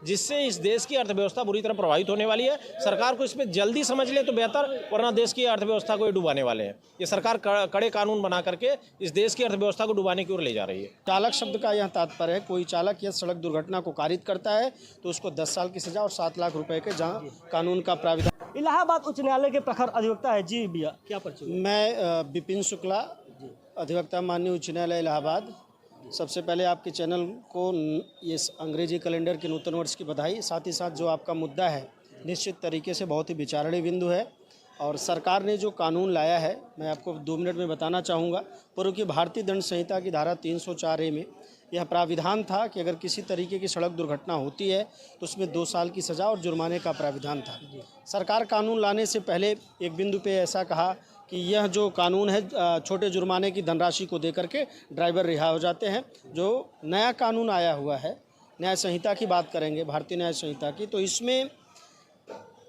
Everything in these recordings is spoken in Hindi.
जिससे इस देश की अर्थव्यवस्था बुरी तरह प्रभावित होने वाली है। सरकार को इसमें जल्दी समझ ले तो बेहतर, वरना देश की अर्थव्यवस्था को डुबाने वाले हैं। ये सरकार कड़े कानून बना करके इस देश की अर्थव्यवस्था को डुबाने की ओर ले जा रही है। चालक शब्द का यह तात्पर्य है, कोई चालक यह सड़क दुर्घटना को कारित करता है तो उसको 10 साल की सजा और 7 लाख रुपए के जहां कानून का प्राविधान। इलाहाबाद उच्च न्यायालय के प्रखर अधिवक्ता है जी भैया, क्या परिचय? मैं विपिन शुक्ला, अधिवक्ता माननीय उच्च न्यायालय इलाहाबाद। सबसे पहले आपके चैनल को ये अंग्रेजी कैलेंडर के नूतन वर्ष की बधाई। साथ ही साथ जो आपका मुद्दा है निश्चित तरीके से बहुत ही विचारणीय बिंदु है और सरकार ने जो कानून लाया है, मैं आपको 2 मिनट में बताना चाहूँगा। पूर्व की भारतीय दंड संहिता की धारा 304A में यह प्राविधान था कि अगर किसी तरीके की सड़क दुर्घटना होती है तो उसमें 2 साल की सज़ा और जुर्माने का प्राविधान था। सरकार कानून लाने से पहले एक बिंदु पे ऐसा कहा कि यह जो कानून है छोटे जुर्माने की धनराशि को देकर के ड्राइवर रिहा हो जाते हैं। जो नया कानून आया हुआ है, न्याय संहिता की बात करेंगे, भारतीय न्याय संहिता की, तो इसमें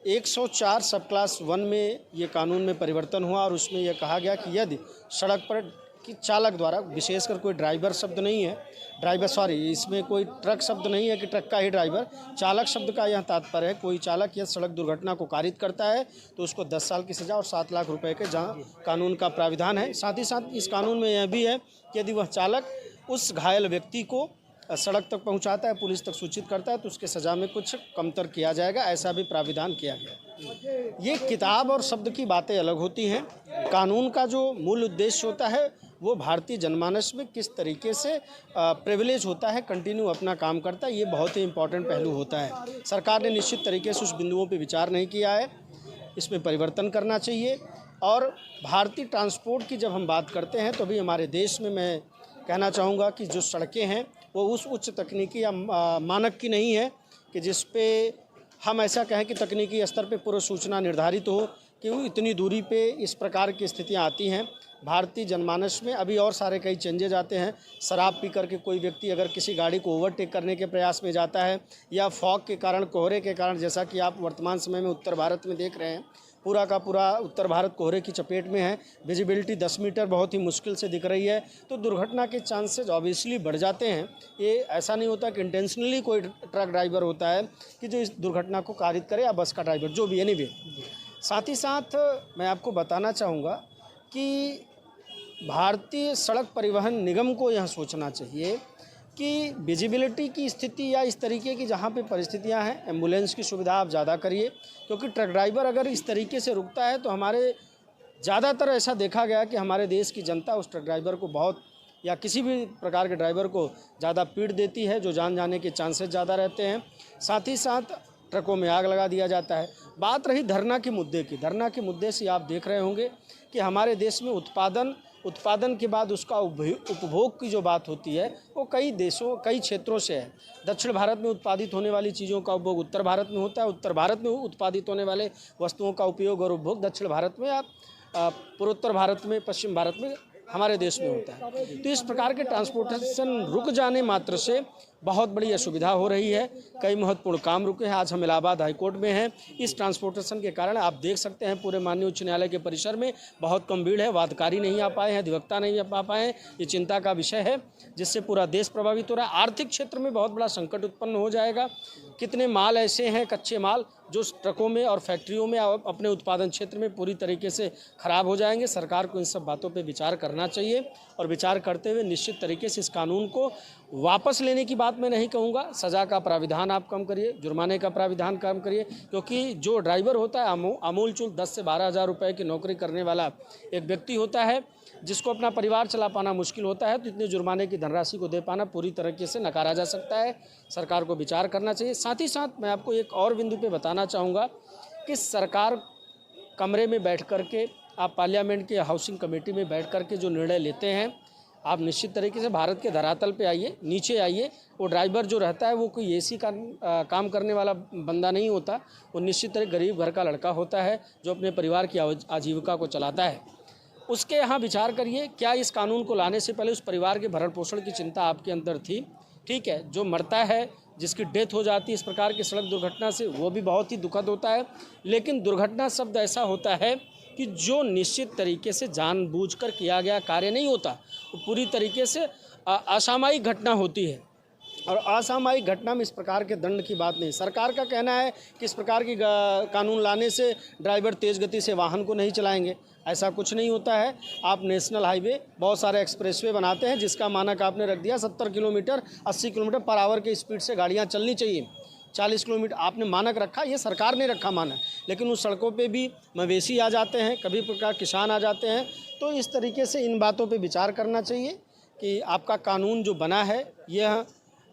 104 सब क्लास 1 में ये कानून में परिवर्तन हुआ और उसमें यह कहा गया कि यदि सड़क पर कि चालक द्वारा, विशेषकर कोई ड्राइवर शब्द नहीं है, इसमें कोई ट्रक शब्द नहीं है कि ट्रक का ही ड्राइवर, चालक शब्द का यह तात्पर्य है कोई चालक यह सड़क दुर्घटना को कारित करता है तो उसको 10 साल की सज़ा और 7 लाख रुपए के जहां कानून का प्राविधान है। साथ ही साथ इस कानून में यह भी है कि यदि वह चालक उस घायल व्यक्ति को सड़क तक पहुंचाता है, पुलिस तक सूचित करता है तो उसके सज़ा में कुछ कमतर किया जाएगा, ऐसा भी प्राविधान किया गया। ये किताब और शब्द की बातें अलग होती हैं। कानून का जो मूल उद्देश्य होता है वो भारतीय जनमानस में किस तरीके से प्रिविलेज होता है, कंटिन्यू अपना काम करता है, ये बहुत ही इम्पोर्टेंट पहलू होता है। सरकार ने निश्चित तरीके से उस बिंदुओं पर विचार नहीं किया है, इसमें परिवर्तन करना चाहिए। और भारतीय ट्रांसपोर्ट की जब हम बात करते हैं तो भी हमारे देश में मैं कहना चाहूँगा कि जो सड़कें हैं वो उस उच्च तकनीकी या मानक की नहीं है कि जिस पे हम ऐसा कहें कि तकनीकी स्तर पे पूर्व सूचना निर्धारित हो कि वो इतनी दूरी पे इस प्रकार की स्थितियां आती हैं। भारतीय जनमानस में अभी और सारे कई चेंजेज आते हैं। शराब पी करके कोई व्यक्ति अगर किसी गाड़ी को ओवरटेक करने के प्रयास में जाता है या फॉग के कारण, कोहरे के कारण, जैसा कि आप वर्तमान समय में उत्तर भारत में देख रहे हैं, पूरा का पूरा उत्तर भारत कोहरे की चपेट में है, विजिबिलिटी 10 मीटर बहुत ही मुश्किल से दिख रही है, तो दुर्घटना के चांसेस ऑब्वियसली बढ़ जाते हैं। ये ऐसा नहीं होता कि इंटेंशनली कोई ट्रक ड्राइवर होता है कि जो इस दुर्घटना को कारित करे, या बस का ड्राइवर, जो भी एनीवे। साथ ही साथ मैं आपको बताना चाहूँगा कि भारतीय सड़क परिवहन निगम को यह सोचना चाहिए कि विजिबिलिटी की स्थिति या इस तरीके की जहाँ पे परिस्थितियाँ हैं, एम्बुलेंस की सुविधा आप ज़्यादा करिए, क्योंकि ट्रक ड्राइवर अगर इस तरीके से रुकता है तो हमारे ज़्यादातर ऐसा देखा गया कि हमारे देश की जनता उस ट्रक ड्राइवर को बहुत, या किसी भी प्रकार के ड्राइवर को ज़्यादा पीट देती है, जो जान जाने के चांसेस ज़्यादा रहते हैं। साथ ही साथ ट्रकों में आग लगा दिया जाता है। बात रही धरना के मुद्दे की, धरना के मुद्दे से आप देख रहे होंगे कि हमारे देश में उत्पादन के बाद उसका उपभोग की जो बात होती है वो कई देशों, कई क्षेत्रों से है। दक्षिण भारत में उत्पादित होने वाली चीज़ों का उपभोग उत्तर भारत में होता है, उत्तर भारत में उत्पादित होने वाले वस्तुओं का उपयोग और उपभोग दक्षिण भारत में या पूर्वोत्तर भारत में, पश्चिम भारत में, हमारे देश में होता है। तो इस प्रकार के ट्रांसपोर्टेशन रुक जाने मात्र से बहुत बड़ी असुविधा हो रही है। कई महत्वपूर्ण काम रुके हैं। आज हम इलाहाबाद हाईकोर्ट में हैं। इस ट्रांसपोर्टेशन के कारण आप देख सकते हैं पूरे माननीय उच्च न्यायालय के परिसर में बहुत कम भीड़ है। वादकारी नहीं आ पाए हैं, अधिवक्ता नहीं आ पाए हैं। ये चिंता का विषय है, जिससे पूरा देश प्रभावित हो रहा है। आर्थिक क्षेत्र में बहुत बड़ा संकट उत्पन्न हो जाएगा। कितने माल ऐसे हैं, कच्चे माल, जो ट्रकों में और फैक्ट्रियों में अपने उत्पादन क्षेत्र में पूरी तरीके से खराब हो जाएंगे। सरकार को इन सब बातों पे विचार करना चाहिए और विचार करते हुए निश्चित तरीके से इस कानून को वापस लेने की बात मैं नहीं कहूँगा। सज़ा का प्राविधान आप कम करिए, जुर्माने का प्राविधान कम करिए, क्योंकि जो ड्राइवर होता है अमूल चूल 10 से 12 हज़ार रुपये की नौकरी करने वाला एक व्यक्ति होता है, जिसको अपना परिवार चला पाना मुश्किल होता है, तो इतने जुर्माने की धनराशि को दे पाना पूरी तरीके से नकारा जा सकता है। सरकार को विचार करना चाहिए। साथ ही साथ मैं आपको एक और बिंदु पे बताना चाहूँगा कि सरकार कमरे में बैठ कर के, आप पार्लियामेंट के हाउसिंग कमेटी में बैठ कर के जो निर्णय लेते हैं, आप निश्चित तरीके से भारत के धरातल पे आइए, नीचे आइए। वो ड्राइवर जो रहता है वो कोई एसी का काम करने वाला बंदा नहीं होता, वो निश्चित तरह गरीब घर का लड़का होता है जो अपने परिवार की आजीविका को चलाता है। उसके यहाँ विचार करिए, क्या इस कानून को लाने से पहले उस परिवार के भरण पोषण की चिंता आपके अंदर थी? ठीक है, जो मरता है, जिसकी डेथ हो जाती है इस प्रकार की सड़क दुर्घटना से, वो भी बहुत ही दुखद होता है। लेकिन दुर्घटना शब्द ऐसा होता है कि जो निश्चित तरीके से जानबूझकर किया गया कार्य नहीं होता, वो पूरी तरीके से असामयिक घटना होती है। और असामयिक घटना में इस प्रकार के दंड की बात नहीं। सरकार का कहना है कि इस प्रकार की कानून लाने से ड्राइवर तेज़ गति से वाहन को नहीं चलाएंगे। ऐसा कुछ नहीं होता है। आप नेशनल हाईवे, बहुत सारे एक्सप्रेसवे बनाते हैं जिसका मानक आपने रख दिया 70 किलोमीटर 80 किलोमीटर पर आवर की स्पीड से गाड़ियाँ चलनी चाहिए। 40 किलोमीटर आपने मानक रखा, ये सरकार ने रखा मानक, लेकिन उस सड़कों पे भी मवेशी आ जाते हैं, कभी प्रकार किसान आ जाते हैं। तो इस तरीके से इन बातों पे विचार करना चाहिए कि आपका कानून जो बना है यह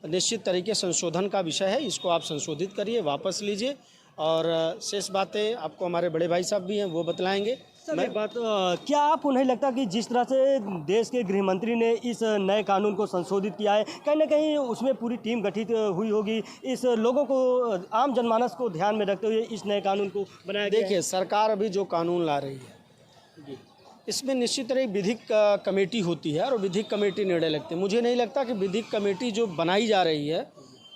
निश्चित तरीके संशोधन का विषय है, इसको आप संशोधित करिए, वापस लीजिए। और शेष बातें आपको हमारे बड़े भाई साहब भी हैं, वो बतलाएंगे। सर एक बात, क्या आपको नहीं लगता कि जिस तरह से देश के गृह मंत्री ने इस नए कानून को संशोधित किया है, कहीं ना कहीं उसमें पूरी टीम गठित हुई होगी, इस लोगों को, आम जनमानस को ध्यान में रखते हुए इस नए कानून को बनाया गया है? देखिए, सरकार अभी जो कानून ला रही है इसमें निश्चित तरह विधिक कमेटी होती है और विधिक कमेटी निर्णय लगते हैं। मुझे नहीं लगता कि विधिक कमेटी जो बनाई जा रही है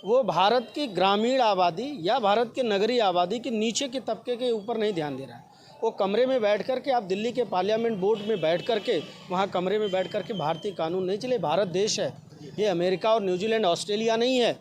वो भारत की ग्रामीण आबादी या भारत के नगरीय आबादी के नीचे के तबके के ऊपर नहीं ध्यान दे रहा है। वो कमरे में बैठ कर के, आप दिल्ली के पार्लियामेंट बोर्ड में बैठ कर के, वहाँ कमरे में बैठ कर के भारतीय कानून नहीं चले। भारत देश है, ये अमेरिका और न्यूजीलैंड ऑस्ट्रेलिया नहीं है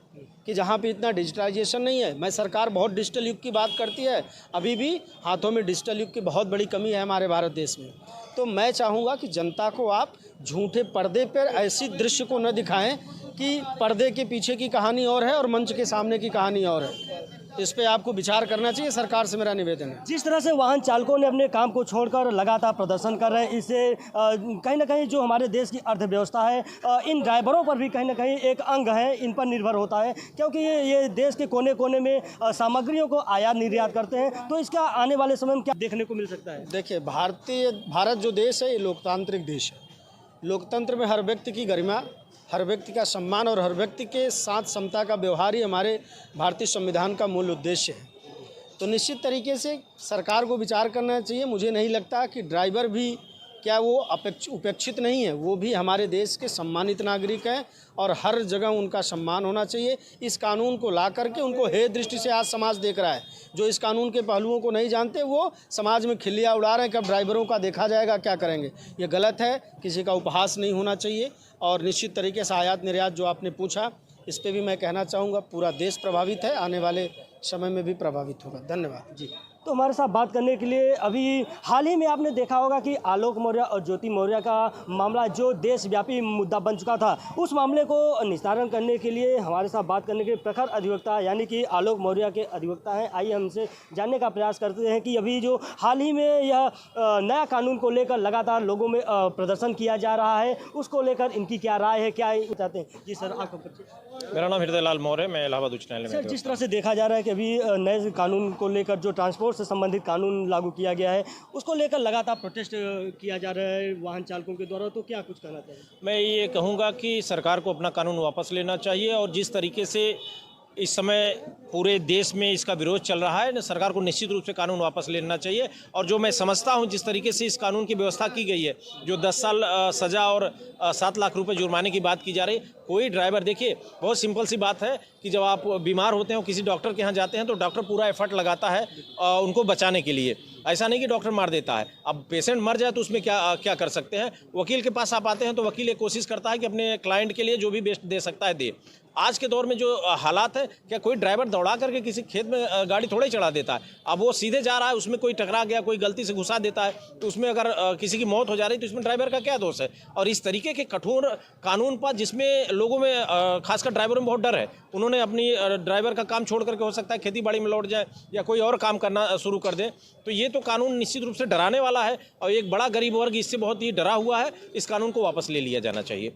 कि जहाँ पे इतना डिजिटलाइजेशन नहीं है। मैं सरकार बहुत डिजिटल युग की बात करती है, अभी भी हाथों में डिजिटल युग की बहुत बड़ी कमी है हमारे भारत देश में। तो मैं चाहूँगा कि जनता को आप झूठे पर्दे पर ऐसी दृश्य को न दिखाएं कि पर्दे के पीछे की कहानी और है और मंच के सामने की कहानी और है। इस पे आपको विचार करना चाहिए, सरकार से मेरा निवेदन है। जिस तरह से वाहन चालकों ने अपने काम को छोड़कर लगातार प्रदर्शन कर रहे हैं, इससे कहीं ना कहीं जो हमारे देश की अर्थव्यवस्था है, इन ड्राइवरों पर भी कहीं ना कहीं एक अंग है, इन पर निर्भर होता है, क्योंकि ये देश के कोने कोने में सामग्रियों को आयात निर्यात करते हैं। तो इसका आने वाले समय में क्या देखने को मिल सकता है? देखिए, भारत जो देश है ये लोकतांत्रिक देश है। लोकतंत्र में हर व्यक्ति की गरिमा, हर व्यक्ति का सम्मान और हर व्यक्ति के साथ समता का व्यवहार ही हमारे भारतीय संविधान का मूल उद्देश्य है। तो निश्चित तरीके से सरकार को विचार करना चाहिए। मुझे नहीं लगता कि ड्राइवर भी क्या वो उपेक्षित नहीं है, वो भी हमारे देश के सम्मानित नागरिक हैं और हर जगह उनका सम्मान होना चाहिए। इस कानून को ला करके उनको हेय दृष्टि से आज समाज देख रहा है। जो इस कानून के पहलुओं को नहीं जानते वो समाज में खिल्लियाँ उड़ा रहे हैं, कब ड्राइवरों का देखा जाएगा, क्या करेंगे। ये गलत है, किसी का उपहास नहीं होना चाहिए। और निश्चित तरीके से आयात निर्यात जो आपने पूछा, इस पे भी मैं कहना चाहूँगा, पूरा देश प्रभावित है, आने वाले समय में भी प्रभावित होगा। धन्यवाद जी। तो हमारे साथ बात करने के लिए अभी हाल ही में आपने देखा होगा कि आलोक मौर्य और ज्योति मौर्य का मामला जो देशव्यापी मुद्दा बन चुका था, उस मामले को निस्तारण करने के लिए हमारे साथ बात करने के लिए प्रखर अधिवक्ता यानी कि आलोक मौर्य के अधिवक्ता हैं। आइए हमसे जानने का प्रयास करते हैं कि अभी जो हाल ही में यह नया कानून को लेकर लगातार लोगों में प्रदर्शन किया जा रहा है, उसको लेकर इनकी क्या राय है, क्या चाहते हैं? जी सर, आपका परिचय। मेरा नाम हृदय लाल मौर्य, मैं इलाहाबाद उच्च न्यायालय में। सर, जिस तरह से देखा जा रहा है कि अभी नए कानून को लेकर जो ट्रांसपोर्ट से संबंधित कानून लागू किया गया है, उसको लेकर लगातार प्रोटेस्ट किया जा रहा है वाहन चालकों के द्वारा, तो क्या कुछ कहना चाहिए? मैं ये कहूँगा कि सरकार को अपना कानून वापस लेना चाहिए और जिस तरीके से इस समय पूरे देश में इसका विरोध चल रहा है, सरकार को निश्चित रूप से कानून वापस लेना चाहिए। और जो मैं समझता हूं, जिस तरीके से इस कानून की व्यवस्था की गई है, जो 10 साल सज़ा और 7 लाख रुपए जुर्माने की बात की जा रही है, कोई ड्राइवर, देखिए बहुत सिंपल सी बात है कि जब आप बीमार होते हैं, किसी डॉक्टर के यहाँ जाते हैं, तो डॉक्टर पूरा एफर्ट लगाता है उनको बचाने के लिए। ऐसा नहीं कि डॉक्टर मार देता है। अब पेशेंट मर जाए तो उसमें क्या कर सकते हैं। वकील के पास आप आते हैं तो वकील ये कोशिश करता है कि अपने क्लाइंट के लिए जो भी बेस्ट दे सकता है दे। आज के दौर में जो हालात है, क्या कोई ड्राइवर दौड़ा करके किसी खेत में गाड़ी थोड़ा ही चढ़ा देता है। अब वो सीधे जा रहा है, उसमें कोई टकरा गया, कोई गलती से घुसा देता है, तो उसमें अगर किसी की मौत हो जा रही है तो इसमें ड्राइवर का क्या दोष है। और इस तरीके के कठोर कानून पर, जिसमें लोगों में खासकर ड्राइवरों में बहुत डर है, उन्होंने अपनी ड्राइवर का काम छोड़ करके हो सकता है खेती बाड़ी में लौट जाए या कोई और काम करना शुरू कर दें। तो ये तो कानून निश्चित रूप से डराने वाला है और एक बड़ा गरीब वर्ग इससे बहुत ही डरा हुआ है। इस कानून को वापस ले लिया जाना चाहिए।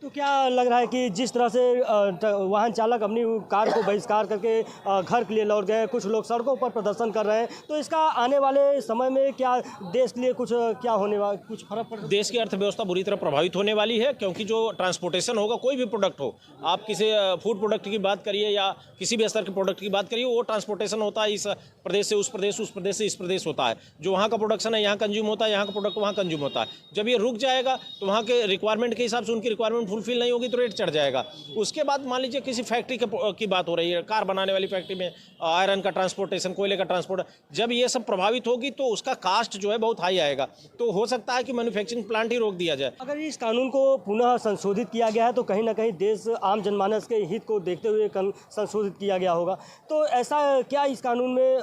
तो क्या लग रहा है कि जिस तरह से वाहन चालक अपनी कार को बहिष्कार करके घर के लिए लौट गए, कुछ लोग सड़कों पर प्रदर्शन कर रहे हैं, तो इसका आने वाले समय में क्या देश के लिए कुछ क्या होने वाला, कुछ फर्क पड़? देश की अर्थव्यवस्था बुरी तरह प्रभावित होने वाली है, क्योंकि जो ट्रांसपोर्टेशन होगा, कोई भी प्रोडक्ट हो, आप किसी फूड प्रोडक्ट की बात करिए या किसी भी स्तर के प्रोडक्ट की बात करिए, वो ट्रांसपोर्टेशन होता है इस प्रदेश से उस प्रदेश, उस प्रदेश से इस प्रदेश होता है। जो वहाँ का प्रोडक्शन है यहाँ कंज्यूम होता है, यहाँ का प्रोडक्ट वहाँ कंज्यूम होता है। जब ये रुक जाएगा तो वहाँ के रिक्वायरमेंट के हिसाब से उनकी रिक्वायरमेंट फुलफिल नहीं होगी तो रेट चढ़ जाएगा। उसके बाद मान लीजिए किसी फैक्ट्री की बात हो रही है, कार बनाने वाली फैक्ट्री में आयरन का ट्रांसपोर्टेशन, कोयले का ट्रांसपोर्ट, जब ये सब प्रभावित होगी तो उसका कास्ट जो है बहुत हाई आएगा। तो हो सकता है कि मैन्युफैक्चरिंग प्लांट ही रोक दिया जाए। अगर इस कानून को पुनः संशोधित किया गया है तो कहीं ना कहीं देश आम जनमानस के हित को देखते हुए संशोधित किया गया होगा। तो ऐसा क्या इस कानून में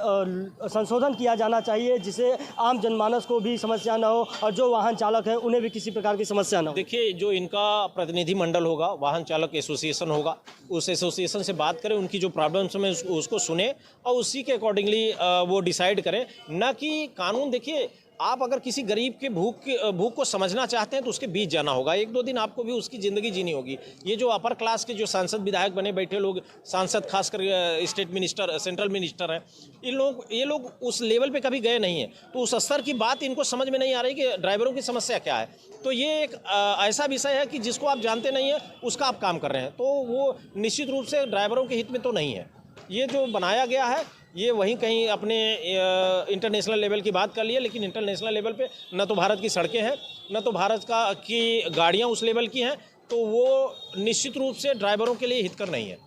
संशोधन किया जाना चाहिए जिससे आम जनमानस को भी समस्या न हो और जो वाहन चालक है उन्हें भी किसी प्रकार की समस्या न हो? देखिए, जो इनका प्रतिनिधि मंडल होगा, वाहन चालक एसोसिएशन होगा, उस एसोसिएशन से बात करें, उनकी जो प्रॉब्लम्स में उसको सुने और उसी के अकॉर्डिंगली वो डिसाइड करें। ना कि कानून, देखिए आप अगर किसी गरीब के भूख को समझना चाहते हैं तो उसके बीच जाना होगा। 1-2 दिन आपको भी उसकी ज़िंदगी जीनी होगी। ये जो अपर क्लास के जो सांसद विधायक बने बैठे लोग, सांसद खासकर स्टेट मिनिस्टर, सेंट्रल मिनिस्टर हैं, ये लोग उस लेवल पे कभी गए नहीं हैं। तो उस स्तर की बात इनको समझ में नहीं आ रही कि ड्राइवरों की समस्या क्या है। तो ये एक ऐसा विषय है कि जिसको आप जानते नहीं हैं उसका आप काम कर रहे हैं, तो वो निश्चित रूप से ड्राइवरों के हित में तो नहीं है। ये जो बनाया गया है ये वहीं कहीं अपने इंटरनेशनल लेवल की बात कर लिए, लेकिन इंटरनेशनल लेवल पे न तो भारत की सड़कें हैं, न तो भारत की गाड़ियां उस लेवल की हैं, तो वो निश्चित रूप से ड्राइवरों के लिए हितकर नहीं है।